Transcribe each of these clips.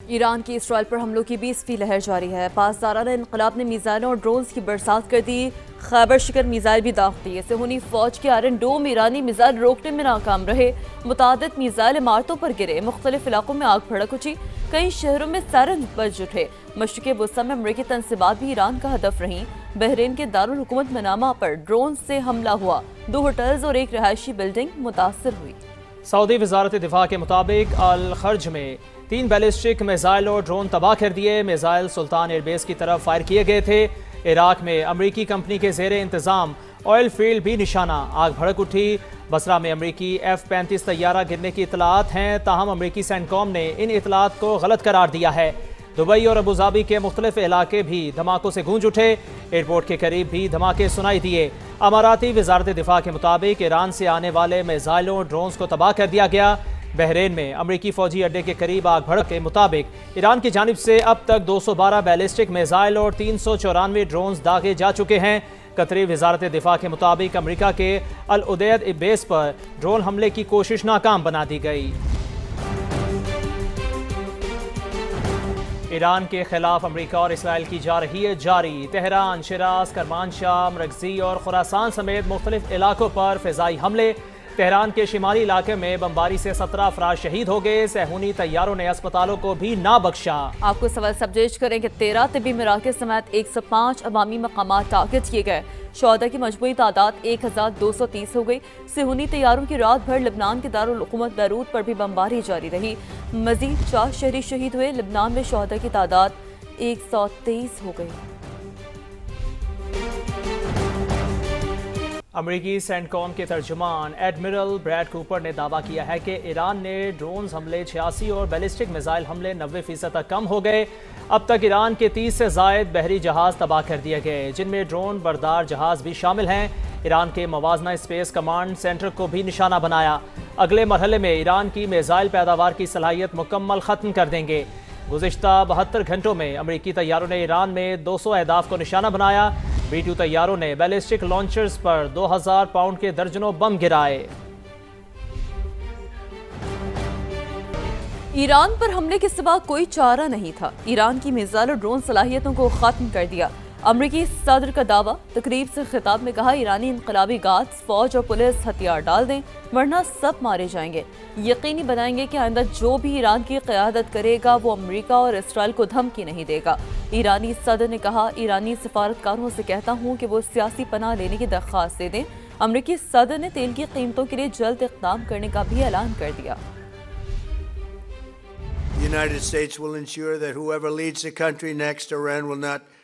ایران کی اسرائیل پر حملوں کی 20ویں لہر جاری ہے۔ پاسدارانہ انقلاب نے میزائلوں اور ڈرونز کی برسات کر دی۔ خیبر شکر میزائل بھی داغ دیے۔ صہیونی فوج کے آئرن ڈوم ایرانی میزائل روکنے میں ناکام رہے۔ متعدد میزائل عمارتوں پر گرے۔ مختلف علاقوں میں آگ بھڑک اٹھی۔ کئی شہروں میں سائرن بج اٹھے۔ مشرقی وسطی میں امریکی تنصیبات بھی ایران کا ہدف رہیں۔ بحرین کے دارالحکومت منامہ پر ڈرون سے حملہ ہوا۔ 2 ہوٹلز اور ایک رہائشی بلڈنگ متاثر ہوئی۔ سعودی وزارت دفاع کے مطابق الخرج میں 3 بیلسٹک میزائل اور ڈرون تباہ کر دیے۔ میزائل سلطان ایئر بیس کی طرف فائر کیے گئے تھے۔ عراق میں امریکی کمپنی کے زیر انتظام آئل فیلڈ بھی نشانہ، آگ بھڑک اٹھی۔ بصرہ میں امریکی F-35 طیارہ گرنے کی اطلاعات ہیں، تاہم امریکی سینٹکام نے ان اطلاعات کو غلط قرار دیا ہے۔ دبئی اور ابوظہبی کے مختلف علاقے بھی دھماکوں سے گونج اٹھے۔ ایئرپورٹ کے قریب بھی دھماکے سنائی دیے۔ اماراتی وزارت دفاع کے مطابق ایران سے آنے والے میزائلوں اور ڈرونز کو تباہ کر دیا گیا۔ بحرین میں امریکی فوجی اڈے کے قریب آگ بھڑک کے مطابق ایران کی جانب سے اب تک 212 بیلسٹک میزائل اور 394 ڈرونز داغے جا چکے ہیں۔ قطری وزارت دفاع کے مطابق امریکہ کے العدید بیس پر ڈرون حملے کی کوشش ناکام بنا دی گئی۔ ایران کے خلاف امریکہ اور اسرائیل کی جا رہی ہے جاری۔ تہران، شیراز، کرمانشاہ، مرکزی اور خراسان سمیت مختلف علاقوں پر فضائی حملے۔ تہران کے شمالی علاقے میں بمباری سے 17 افراد شہید ہو گئے۔ صہیونی طیاروں نے اسپتالوں کو بھی نہ بخشا۔ آپ کو سوال سبجیکٹ کریں کہ 13 طبی مراکز سمیت 105 عوامی مقامات ٹارگٹ کیے گئے۔ شہداء کی مجموعی تعداد 1230 ہو گئی۔ صہیونی طیاروں کی رات بھر لبنان کے دارالحکومت بیروت پر بھی بمباری جاری رہی۔ مزید 4 شہری شہید ہوئے۔ لبنان میں شہداء کی تعداد 123 ہو گئی۔ امریکی سینٹکام کے ترجمان ایڈمرل بریڈ کوپر نے دعویٰ کیا ہے کہ ایران نے ڈرونز حملے 86 اور بیلسٹک میزائل حملے 90% تک کم ہو گئے۔ اب تک ایران کے 30 سے زائد بحری جہاز تباہ کر دیے گئے، جن میں ڈرون بردار جہاز بھی شامل ہیں۔ ایران کے موازنہ اسپیس کمانڈ سینٹر کو بھی نشانہ بنایا۔ اگلے مرحلے میں ایران کی میزائل پیداوار کی صلاحیت مکمل ختم کر دیں گے۔ گزشتہ 72 گھنٹوں میں امریکی طیاروں نے ایران میں 200 اہداف کو نشانہ بنایا۔ B-2 طیاروں نے بیلسٹک لانچرز پر 2000 پاؤنڈ کے درجنوں بم گرائے۔ ایران پر حملے کے سوا کوئی چارہ نہیں تھا۔ ایران کی میزائل اور ڈرون صلاحیتوں کو ختم کر دیا۔ امریکی صدر کا دعویٰ۔ تقریب سے خطاب میں کہا ایرانی انقلابی گارڈز، فوج اور پولیس ہتھیار ڈال دیں ورنہ سب مارے جائیں گے۔ یقینی بنائیں گے کہ آئندہ جو بھی ایران کی قیادت کرے گا وہ امریکہ اور اسرائیل کو دھمکی نہیں دے گا۔ ایرانی صدر نے کہا ایرانی سفارتکاروں سے کہتا ہوں کہ وہ سیاسی پناہ لینے کی درخواست دے دیں۔ امریکی صدر نے تیل کی قیمتوں کے لیے جلد اقدام کرنے کا بھی اعلان کر دیا۔ The United States will ensure that whoever leads the country next, Iran will not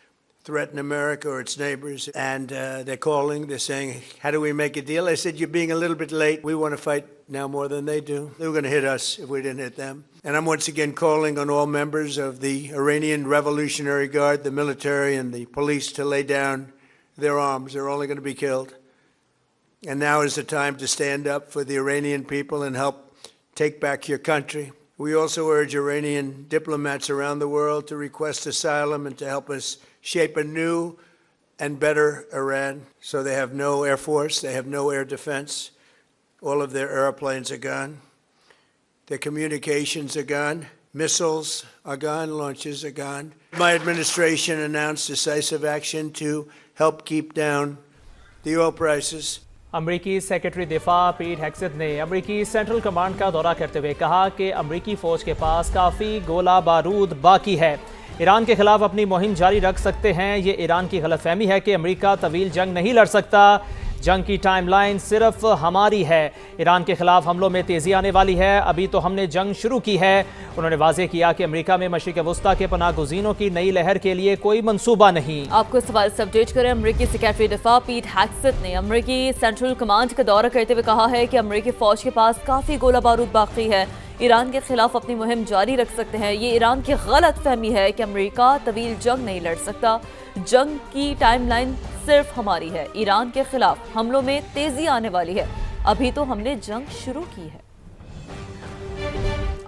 threaten America or its neighbors. And they're calling, they're saying, how do we make a deal? I said, you're being a little bit late. We want to fight now more than they do. They were going to hit us if we didn't hit them. And I'm once again calling on all members of the Iranian Revolutionary Guard, the military and the police to lay down their arms. They're only going to be killed. And now is the time to stand up for the Iranian people and help take back your country. We also urge Iranian diplomats around the world to request asylum and to help us shape a new and better Iran. So they have no air force, they have no air defense. All of their airplanes are gone. Their communications are gone. Missiles are gone, launches are gone. My administration announced decisive action to help keep down the oil prices. امریکی secretary دفاع پیٹ ہیگسیت نے امریکی central command کا دورہ کرتے ہوئے کہا کہ امریکی فوج کے پاس کافی گولہ بارود باقی ہے۔ ایران کے خلاف اپنی مہم جاری رکھ سکتے ہیں۔ یہ ایران کی غلط فہمی ہے کہ امریکہ طویل جنگ نہیں لڑ سکتا۔ جنگ کی ٹائم لائن صرف ہماری ہے۔ ایران کے خلاف حملوں میں تیزی آنے والی ہے۔ ابھی تو ہم نے جنگ شروع کی ہے۔ انہوں نے واضح کیا کہ امریکہ میں مشرق وسطیٰ کے پناہ گزینوں کی نئی لہر کے لیے کوئی منصوبہ نہیں۔ آپ کو سوال سبجیکٹ کریں۔ امریکی سیکرٹری دفاع پیٹ ہیگسیت نے امریکی سینٹرل کمانڈ کا دورہ کرتے ہوئے کہا ہے کہ امریکی فوج کے پاس کافی گولہ بارود باقی ہے۔ ایران کے خلاف اپنی مہم جاری رکھ سکتے ہیں۔ یہ ایران کی غلط فہمی ہے کہ امریکہ طویل جنگ نہیں لڑ سکتا۔ جنگ کی ٹائم لائن صرف ہماری ہے۔ ایران کے خلاف حملوں میں تیزی آنے والی ہے۔ ابھی تو ہم نے جنگ شروع کی ہے۔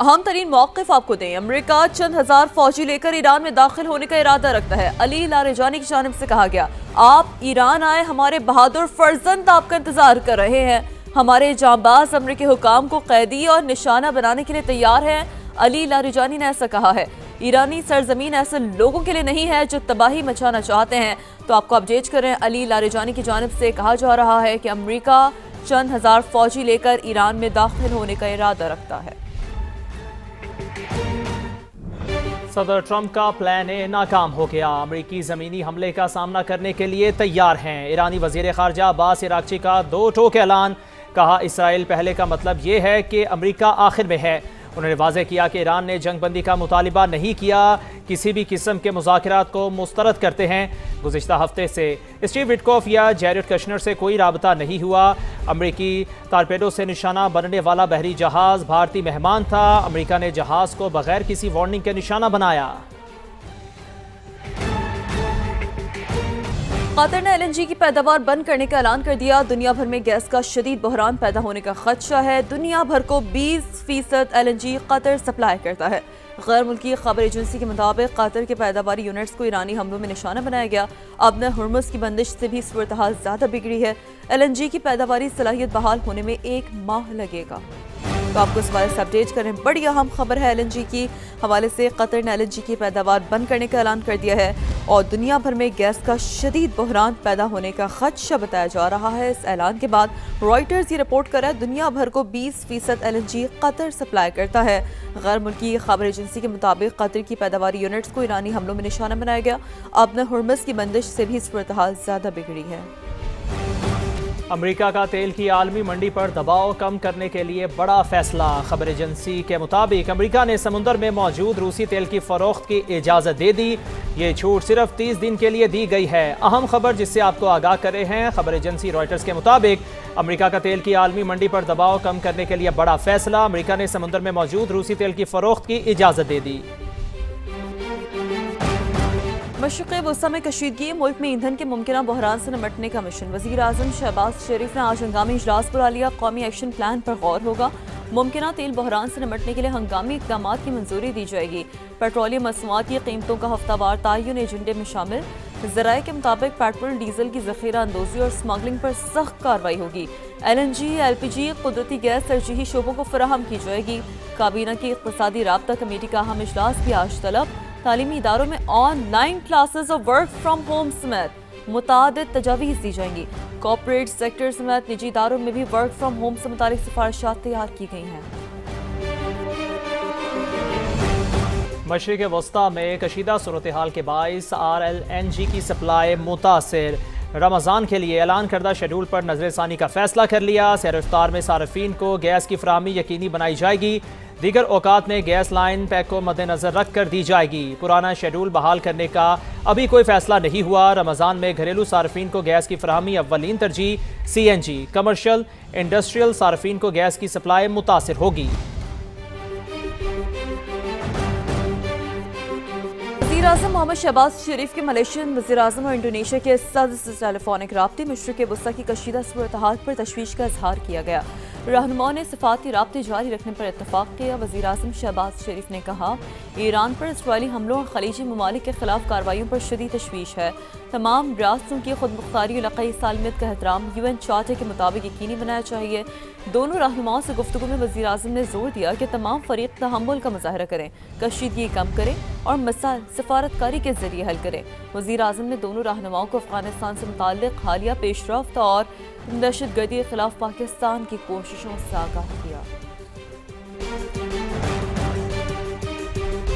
اہم ترین موقف آپ کو دیں۔ امریکہ چند ہزار فوجی لے کر ایران میں داخل ہونے کا ارادہ رکھتا ہے۔ علی لاریجانی کی جانب سے کہا گیا آپ ایران آئے، ہمارے بہادر فرزند آپ کا انتظار کر رہے ہیں۔ ہمارے جانباز امریکی حکام کو قیدی اور نشانہ بنانے کے لیے تیار ہیں۔ علی لاریجانی نے ایسا کہا ہے۔ ایرانی سرزمین ایسے لوگوں کے لیے نہیں ہے جو تباہی مچانا چاہتے ہیں۔ تو آپ کو اپڈیٹ کر رہے ہیں، علی لاریجانی کی جانب سے کہا جا رہا ہے کہ امریکہ چند ہزار فوجی لے کر ایران میں داخل ہونے کا ارادہ رکھتا ہے۔ صدر ٹرمپ کا پلان اے ناکام ہو گیا، امریکی زمینی حملے کا سامنا کرنے کے لیے تیار ہیں۔ ایرانی وزیر خارجہ عباس عراقچی کا دو ٹوک اعلان، کہا اسرائیل پہلے کا مطلب یہ ہے کہ امریکہ آخر میں ہے۔ انہوں نے واضح کیا کہ ایران نے جنگ بندی کا مطالبہ نہیں کیا، کسی بھی قسم کے مذاکرات کو مسترد کرتے ہیں۔ گزشتہ ہفتے سے اسٹیو وٹکوف یا جیریڈ کشنر سے کوئی رابطہ نہیں ہوا۔ امریکی ٹارپیڈو سے نشانہ بننے والا بحری جہاز بھارتی مہمان تھا، امریکہ نے جہاز کو بغیر کسی وارننگ کے نشانہ بنایا۔ قطر نے LNG کی پیداوار بند کرنے کا اعلان کر دیا، دنیا بھر میں گیس کا شدید بحران پیدا ہونے کا خدشہ ہے۔ دنیا بھر کو 20% LNG قطر سپلائی کرتا ہے۔ غیر ملکی خبر ایجنسی کے مطابق قطر کے پیداواری یونٹس کو ایرانی حملوں میں نشانہ بنایا گیا۔ اب نہ ہرمز کی بندش سے بھی صورتحال زیادہ بگڑی ہے۔ LNG کی پیداواری صلاحیت بحال ہونے میں 1 ماہ لگے گا۔ تو آپ کو اس بارے سے اپڈیٹ کریں، بڑی اہم خبر ہے LNG کی حوالے سے۔ قطر نے LNG کی پیداوار بند کرنے کا اعلان کر دیا ہے اور دنیا بھر میں گیس کا شدید بحران پیدا ہونے کا خدشہ بتایا جا رہا ہے۔ اس اعلان کے بعد رائٹرز یہ رپورٹ کر رہا ہے دنیا بھر کو 20% LNG قطر سپلائی کرتا ہے۔ غیر ملکی خبر ایجنسی کے مطابق قطر کی پیداواری یونٹس کو ایرانی حملوں میں نشانہ بنایا گیا۔ اب نہ ہرمز کی بندش سے بھی صورتحال زیادہ بگڑی ہے۔ امریکہ کا تیل کی عالمی منڈی پر دباؤ کم کرنے کے لیے بڑا فیصلہ، خبر ایجنسی کے مطابق امریکہ نے سمندر میں موجود روسی تیل کی فروخت کی اجازت دے دی۔ یہ چھوٹ صرف 30 دن کے لیے دی گئی ہے۔ اہم خبر جس سے آپ کو آگاہ کر رہے ہیں، خبر ایجنسی رائٹرز کے مطابق امریکہ کا تیل کی عالمی منڈی پر دباؤ کم کرنے کے لیے بڑا فیصلہ، امریکہ نے سمندر میں موجود روسی تیل کی فروخت کی اجازت دے دی۔ مشرق وسطی میں کشیدگی، ملک میں ایندھن کے ممکنہ بحران سے نمٹنے کا مشن، وزیر اعظم شہباز شریف نے آج ہنگامی اجلاس بلا لیا۔ قومی ایکشن پلان پر غور ہوگا، ممکنہ تیل بحران سے نمٹنے کے لیے ہنگامی اقدامات کی منظوری دی جائے گی۔ پیٹرولیم مصنوعات کی قیمتوں کا ہفتہ وار تعین ایجنڈے میں شامل، ذرائع کے مطابق پیٹرول ڈیزل کی ذخیرہ اندوزی اور سمگلنگ پر سخت کارروائی ہوگی۔ LNG، LPG، قدرتی گیس ترجیحی شعبوں کو فراہم کی جائے گی۔ کابینہ کی اقتصادی رابطہ کمیٹی کا اہم اجلاس بھی آج طلب، تعلیمی اداروں میں آن لائن کلاسز اور ورک فرام ہوم سمیت متعدد تجاویز دی جائیں گی۔ کارپوریٹ سیکٹر سمیت نجی اداروں میں بھی ورک فرام ہوم سے متعلق سفارشات تیار کی گئی ہیں۔ مشرق وسطی میں کشیدہ صورتحال کے باعث RLNG کی سپلائی متاثر، رمضان کے لیے اعلان کردہ شیڈول پر نظر ثانی کا فیصلہ کر لیا۔ سحر افطار میں صارفین کو گیس کی فراہمی یقینی بنائی جائے گی، دیگر اوقات میں گیس لائن پیک کو مد نظر رکھ کر دی جائے گی۔ پرانا شیڈول بحال کرنے کا ابھی کوئی فیصلہ نہیں ہوا۔ رمضان میں گھریلو صارفین کو گیس کی فراہمی اولین ترجیح، CNG، کمرشل انڈسٹریل صارفین کو گیس کی سپلائی متاثر ہوگی۔ وزیراعظم محمد شہباز شریف کے ملیشین وزیراعظم اور انڈونیشیا کے صدر سے ٹیلی فونک رابطے، مشرق وسطی کی کشیدہ صورتحال پر تشویش کا اظہار کیا گیا۔ رہنماؤں نے سفارتی رابطے جاری رکھنے پر اتفاق کیا۔ وزیراعظم شہباز شریف نے کہا، ایران پر اسرائیلی حملوں اور خلیجی ممالک کے خلاف کارروائیوں پر شدید تشویش ہے۔ تمام ریاستوں کی خود مختاری اور علاقائی سالمیت کا احترام UN چارٹر کے مطابق یقینی بنانا چاہیے۔ دونوں رہنماؤں سے گفتگو میں وزیراعظم نے زور دیا کہ تمام فریق تحمل کا مظاہرہ کریں، کشیدگی کم کریں اور مسائل سفارتکاری کے ذریعے حل کریں۔ وزیراعظم نے دونوں رہنماؤں کو افغانستان سے متعلق حالیہ پیش رفت اور دہشت گردی کے خلاف پاکستان کی کوششوں سے آگاہ کیا۔